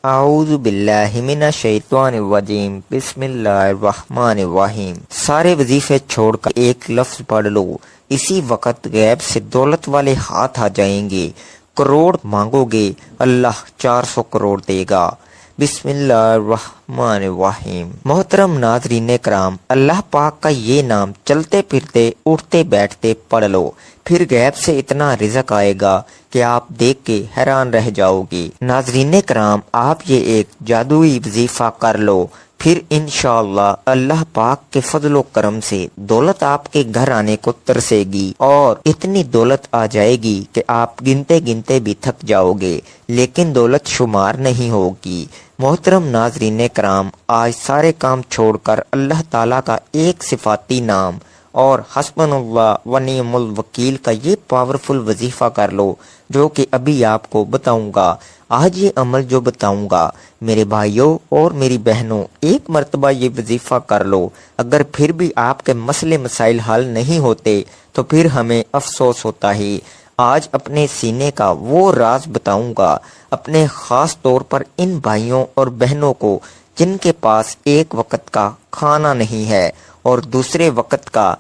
اعوذ باللہ من الشیطان الرجیم بسم اللہ الرحمن الرحیم۔ سارے وظیفے چھوڑ کر ایک لفظ پڑھ لو، اسی وقت غیب سے دولت والے ہاتھ آ جائیں گے۔ کروڑ مانگو گے، اللہ 400 کروڑ دے گا۔ بسم اللہ الرحمن الرحیم۔ محترم ناظرین کرام، اللہ پاک کا یہ نام چلتے پھرتے اٹھتے بیٹھتے پڑھ لو، پھر غیب سے اتنا رزق آئے گا کہ آپ دیکھ کے حیران رہ جاؤ گے۔ ناظرین کرام، آپ یہ ایک جادوئی وظیفہ کر لو، پھر انشاءاللہ اللہ پاک کے فضل و کرم سے دولت آپ کے گھر آنے کو ترسے گی، اور اتنی دولت آ جائے گی کہ آپ گنتے گنتے بھی تھک جاؤ گے، لیکن دولت شمار نہیں ہوگی۔ محترم ناظرین کرام، آج سارے کام چھوڑ کر اللہ تعالیٰ کا ایک صفاتی نام اور حسبنا اللہ و نعم الوکیل کا یہ پاورفل وظیفہ کر لو، جو کہ ابھی آپ کو بتاؤں گا۔ آج یہ عمل جو بتاؤں گا میرے بھائیوں اور میری بہنوں، ایک مرتبہ یہ وظیفہ کر لو، اگر پھر بھی آپ کے مسئلے مسائل حل نہیں ہوتے تو پھر ہمیں افسوس ہوتا ہے۔ آج اپنے سینے کا وہ راز بتاؤں گا، اپنے خاص طور پر ان بھائیوں اور بہنوں کو جن کے پاس ایک وقت کا کھانا نہیں ہے اور دوسرے وقت کا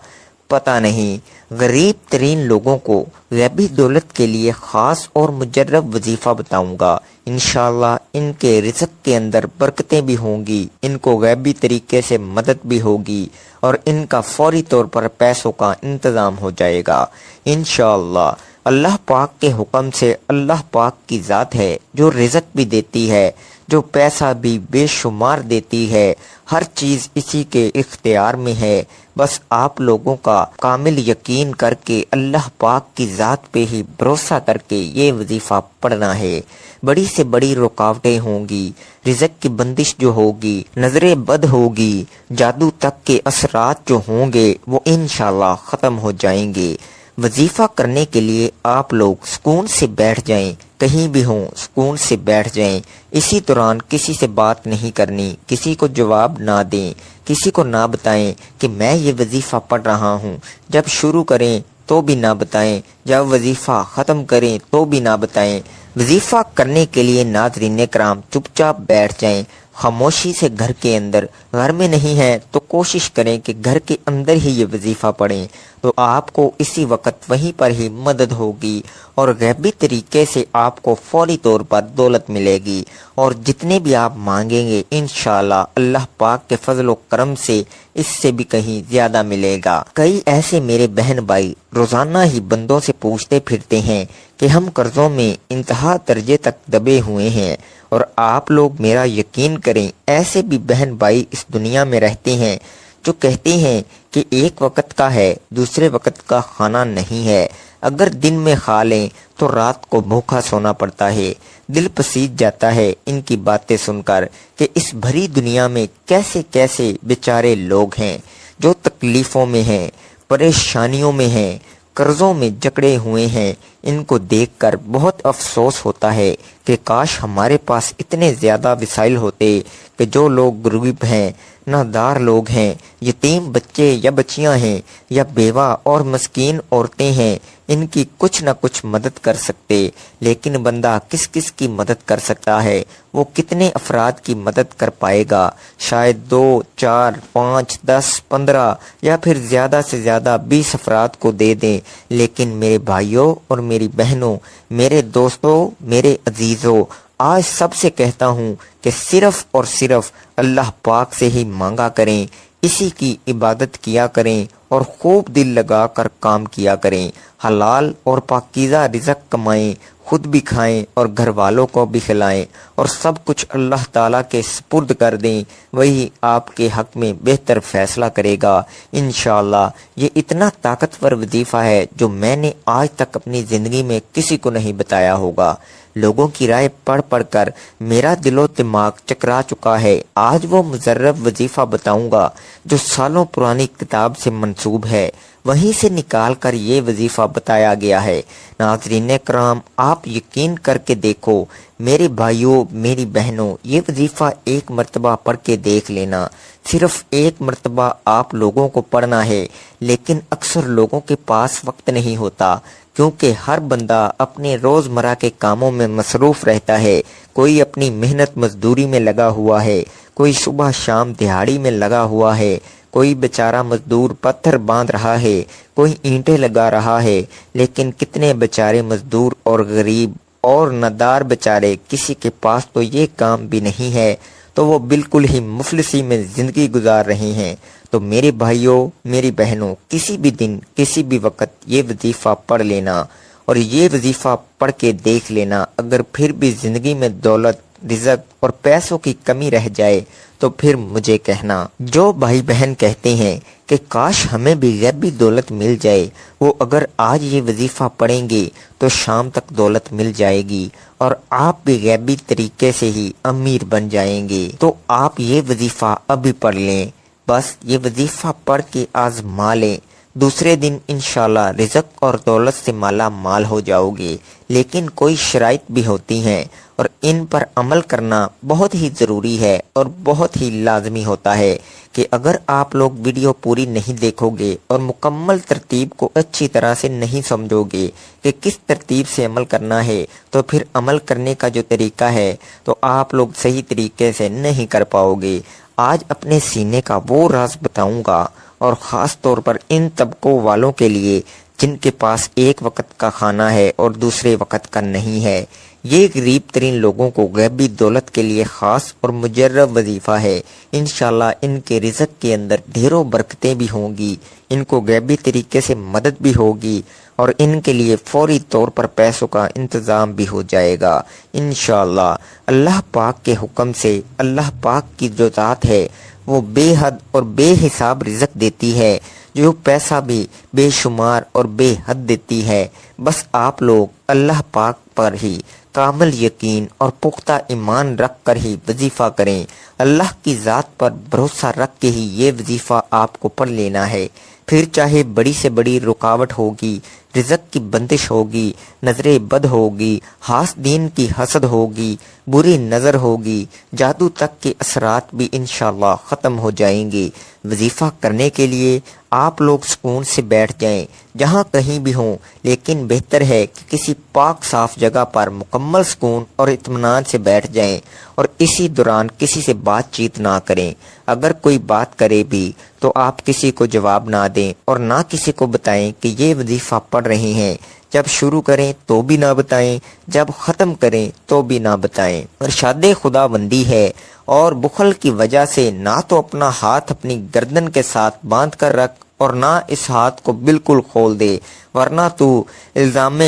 پتہ نہیں، غریب ترین لوگوں کو غیبی دولت کے لیے خاص اور مجرب وظیفہ بتاؤں گا۔ انشاءاللہ ان کے رزق کے اندر برکتیں بھی ہوں گی، ان کو غیبی طریقے سے مدد بھی ہوگی، اور ان کا فوری طور پر پیسوں کا انتظام ہو جائے گا انشاءاللہ۔ اللہ پاک کے حکم سے اللہ پاک کی ذات ہے جو رزق بھی دیتی ہے، جو پیسہ بھی بے شمار دیتی ہے، ہر چیز اسی کے اختیار میں ہے۔ بس آپ لوگوں کا کامل یقین کر کے اللہ پاک کی ذات پہ ہی بھروسہ کر کے یہ وظیفہ پڑھنا ہے۔ بڑی سے بڑی رکاوٹیں ہوں گی، رزق کی بندش جو ہوگی، نظر بد ہوگی، جادو تک کے اثرات جو ہوں گے وہ انشاءاللہ ختم ہو جائیں گے۔ وظیفہ کرنے کے لیے آپ لوگ سکون سے بیٹھ جائیں، کہیں بھی ہوں سکون سے بیٹھ جائیں۔ اسی دوران کسی سے بات نہیں کرنی، کسی کو جواب نہ دیں، کسی کو نہ بتائیں کہ میں یہ وظیفہ پڑھ رہا ہوں۔ جب شروع کریں تو بھی نہ بتائیں، جب وظیفہ ختم کریں تو بھی نہ بتائیں۔ وظیفہ کرنے کے لیے ناظرین کرام چپ چاپ بیٹھ جائیں، خاموشی سے گھر کے اندر۔ گھر میں نہیں ہے تو کوشش کریں کہ گھر کے اندر ہی یہ وظیفہ پڑھیں، تو آپ کو اسی وقت وہیں پر ہی مدد ہوگی، اور غیبی طریقے سے آپ کو فوری طور پر دولت ملے گی، اور جتنے بھی آپ مانگیں گے انشاءاللہ اللہ پاک کے فضل و کرم سے اس سے بھی کہیں زیادہ ملے گا۔ کئی ایسے میرے بہن بھائی روزانہ ہی بندوں سے پوچھتے پھرتے ہیں کہ ہم قرضوں میں انتہا درجے تک دبے ہوئے ہیں، اور آپ لوگ میرا یقین کریں، ایسے بھی بہن بھائی اس دنیا میں رہتے ہیں جو کہتے ہیں کہ ایک وقت کا ہے، دوسرے وقت کا کھانا نہیں ہے، اگر دن میں کھا لیں تو رات کو بھوکا سونا پڑتا ہے۔ دل پسیج جاتا ہے ان کی باتیں سن کر کہ اس بھری دنیا میں کیسے کیسے بیچارے لوگ ہیں جو تکلیفوں میں ہیں، پریشانیوں میں ہیں، قرضوں میں جکڑے ہوئے ہیں۔ ان کو دیکھ کر بہت افسوس ہوتا ہے کہ کاش ہمارے پاس اتنے زیادہ وسائل ہوتے کہ جو لوگ غریب ہیں، نادار لوگ ہیں، یتیم بچے یا بچیاں ہیں، یا بیوہ اور مسکین عورتیں ہیں، ان کی کچھ نہ کچھ مدد کر سکتے۔ لیکن بندہ کس کس کی مدد کر سکتا ہے؟ وہ کتنے افراد کی مدد کر پائے گا؟ شاید 2 4 5 10 15 یا پھر زیادہ سے زیادہ 20 افراد کو دے دیں۔ لیکن میرے بھائیوں اور میری بہنوں، میرے دوستوں، میرے عزیزوں، آج سب سے کہتا ہوں کہ صرف اور صرف اللہ پاک سے ہی مانگا کریں، اسی کی عبادت کیا کریں، اور خوب دل لگا کر کام کیا کریں، حلال اور پاکیزہ رزق کمائیں، خود بھی کھائیں اور گھر والوں کو بھی کھلائیں، اور سب کچھ اللہ تعالیٰ کے سپرد کر دیں، وہی آپ کے حق میں بہتر فیصلہ کرے گا انشاءاللہ۔ یہ اتنا طاقتور وظیفہ ہے جو میں نے آج تک اپنی زندگی میں کسی کو نہیں بتایا ہوگا۔ لوگوں کی رائے پڑھ پڑھ کر میرا دل و دماغ چکرا چکا ہے۔ آج وہ مجرب وظیفہ بتاؤں گا جو سالوں پرانی کتاب سے منسوب ہے، وہیں سے نکال کر یہ وظیفہ بتایا گیا ہے۔ ناظرین کرام، آپ یقین کر کے دیکھو میرے بھائیوں، میری بہنوں، یہ وظیفہ ایک مرتبہ پڑھ کے دیکھ لینا۔ صرف ایک مرتبہ آپ لوگوں کو پڑھنا ہے، لیکن اکثر لوگوں کے پاس وقت نہیں ہوتا، کیونکہ ہر بندہ اپنے روزمرہ کے کاموں میں مصروف رہتا ہے۔ کوئی اپنی محنت مزدوری میں لگا ہوا ہے، کوئی صبح شام دہاڑی میں لگا ہوا ہے، کوئی بیچارہ مزدور پتھر باندھ رہا ہے، کوئی اینٹیں لگا رہا ہے، لیکن کتنے بیچارے مزدور اور غریب اور ندار بیچارے، کسی کے پاس تو یہ کام بھی نہیں ہے، تو وہ بالکل ہی مفلسی میں زندگی گزار رہے ہیں۔ تو میرے بھائیوں، میری بہنوں، کسی بھی دن کسی بھی وقت یہ وظیفہ پڑھ لینا، اور یہ وظیفہ پڑھ کے دیکھ لینا۔ اگر پھر بھی زندگی میں دولت، رزق اور پیسوں کی کمی رہ جائے تو پھر مجھے کہنا۔ جو بھائی بہن کہتے ہیں کہ کاش ہمیں بھی غیبی دولت مل جائے، وہ اگر آج یہ وظیفہ پڑھیں گے تو شام تک دولت مل جائے گی اور آپ بھی غیبی طریقے سے ہی امیر بن جائیں گے۔ تو آپ یہ وظیفہ ابھی پڑھ لیں، بس یہ وظیفہ پڑھ کے آزما لیں، دوسرے دن انشاءاللہ رزق اور دولت سے مالا مال ہو جاؤ گے۔ لیکن کوئی شرائط بھی ہوتی ہیں اور ان پر عمل کرنا بہت ہی ضروری ہے اور بہت ہی لازمی ہوتا ہے کہ اگر آپ لوگ ویڈیو پوری نہیں دیکھو گے اور مکمل ترتیب کو اچھی طرح سے نہیں سمجھو گے کہ کس ترتیب سے عمل کرنا ہے، تو پھر عمل کرنے کا جو طریقہ ہے تو آپ لوگ صحیح طریقے سے نہیں کر پاؤ گے۔ آج اپنے سینے کا وہ راز بتاؤں گا، اور خاص طور پر ان طبقوں والوں کے لیے جن کے پاس ایک وقت کا کھانا ہے اور دوسرے وقت کا نہیں ہے۔ یہ غریب ترین لوگوں کو غیبی دولت کے لیے خاص اور مجرب وظیفہ ہے۔ انشاءاللہ ان کے رزق کے اندر ڈھیروں برکتیں بھی ہوں گی، ان کو غیبی طریقے سے مدد بھی ہوگی اور ان کے لیے فوری طور پر پیسوں کا انتظام بھی ہو جائے گا انشاءاللہ۔ اللہ پاک کے حکم سے، اللہ پاک کی جو ذات ہے وہ بے حد اور بے حساب رزق دیتی ہے، جو پیسہ بھی بے شمار اور بے حد دیتی ہے۔ بس آپ لوگ اللہ پاک پر ہی کامل یقین اور پختہ ایمان رکھ کر ہی وظیفہ کریں۔ اللہ کی ذات پر بھروسہ رکھ کے ہی یہ وظیفہ آپ کو پڑھ لینا ہے۔ پھر چاہے بڑی سے بڑی رکاوٹ ہوگی، رزق کی بندش ہوگی، نظر بد ہوگی، حاسدین کی حسد ہوگی، بری نظر ہوگی، جادو تک کے اثرات بھی انشاءاللہ ختم ہو جائیں گے۔ وظیفہ کرنے کے لیے آپ لوگ سکون سے بیٹھ جائیں، جہاں کہیں بھی ہوں، لیکن بہتر ہے کہ کسی پاک صاف جگہ پر مکمل سکون اور اطمینان سے بیٹھ جائیں اور اسی دوران کسی سے بات چیت نہ کریں۔ اگر کوئی بات کرے بھی تو آپ کسی کو جواب نہ دیں اور نہ کسی کو بتائیں کہ یہ وظیفہ پڑھ رہے ہیں۔ جب شروع کریں تو بھی نہ بتائیں، جب ختم کریں تو بھی نہ بتائیں۔ ارشاد خدا بندی ہے، اور بخل کی وجہ سے نہ تو اپنا ہاتھ اپنی گردن کے ساتھ باندھ کر رکھ اور نہ اس ہاتھ کو بالکل کھول دے، ورنہ تو الزام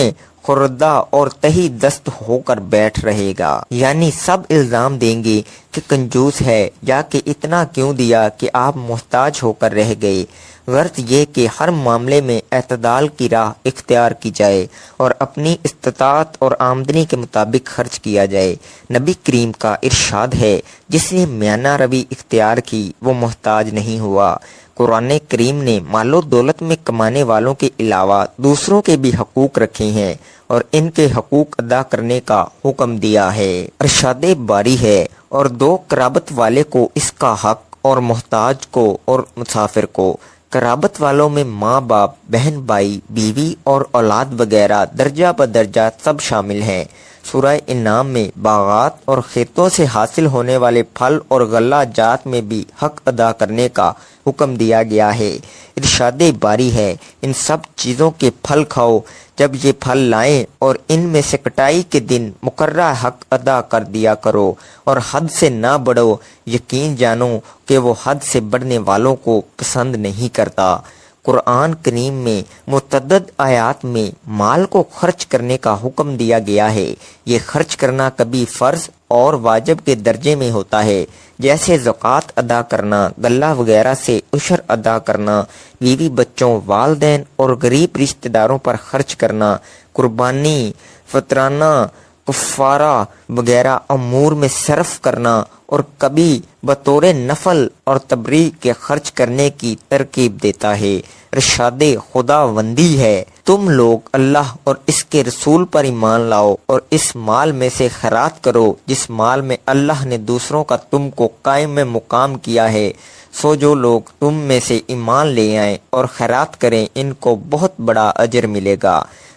خوردہ اور تہی دست ہو کر بیٹھ رہے گا۔ یعنی سب الزام دیں گے کہ کنجوس ہے، یا کہ اتنا کیوں دیا کہ آپ محتاج ہو کر رہ گئے۔ غرض یہ کہ ہر معاملے میں اعتدال کی راہ اختیار کی جائے اور اپنی استطاعت اور آمدنی کے مطابق خرچ کیا جائے۔ نبی کریم کا ارشاد ہے، جس نے میانہ روی اختیار کی وہ محتاج نہیں ہوا۔ قرآن کریم نے مال و دولت میں کمانے والوں کے علاوہ دوسروں کے بھی حقوق رکھے ہیں اور ان کے حقوق ادا کرنے کا حکم دیا ہے۔ ارشاد باری ہے، اور دو قرابت والے کو اس کا حق، اور محتاج کو اور مسافر کو۔ قرابت والوں میں ماں باپ، بہن بھائی، بیوی اور اولاد وغیرہ درجہ بدرجہ سب شامل ہیں۔ سورہ انعام میں باغات اور کھیتوں سے حاصل ہونے والے پھل اور غلہ جات میں بھی حق ادا کرنے کا حکم دیا گیا ہے۔ ارشاد باری ہے، ان سب چیزوں کے پھل کھاؤ جب یہ پھل لائیں، اور ان میں سے کٹائی کے دن مقررہ حق ادا کر دیا کرو، اور حد سے نہ بڑھو، یقین جانو کہ وہ حد سے بڑھنے والوں کو پسند نہیں کرتا۔ قرآن کریم میں متعدد آیات میں مال کو خرچ کرنے کا حکم دیا گیا ہے۔ یہ خرچ کرنا کبھی فرض اور واجب کے درجے میں ہوتا ہے، جیسے زکوٰۃ ادا کرنا، غلہ وغیرہ سے عشر ادا کرنا، بیوی بچوں، والدین اور غریب رشتہ داروں پر خرچ کرنا، قربانی، فطرانہ، کفارہ وغیرہ امور میں صرف کرنا، اور کبھی بطور نفل اور تبریک کے خرچ کرنے کی ترکیب دیتا ہے۔ ارشاد خدا بندی ہے، تم لوگ اللہ اور اس کے رسول پر ایمان لاؤ اور اس مال میں سے خیرات کرو جس مال میں اللہ نے دوسروں کا تم کو قائم میں مقام کیا ہے۔ سو جو لوگ تم میں سے ایمان لے آئیں اور خیرات کریں ان کو بہت بڑا اجر ملے گا۔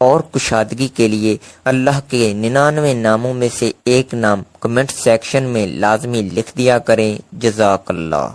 اور کشادگی کے لیے اللہ کے 99 ناموں میں سے ایک نام کمنٹ سیکشن میں لازمی لکھ دیا کریں۔ جزاک اللہ۔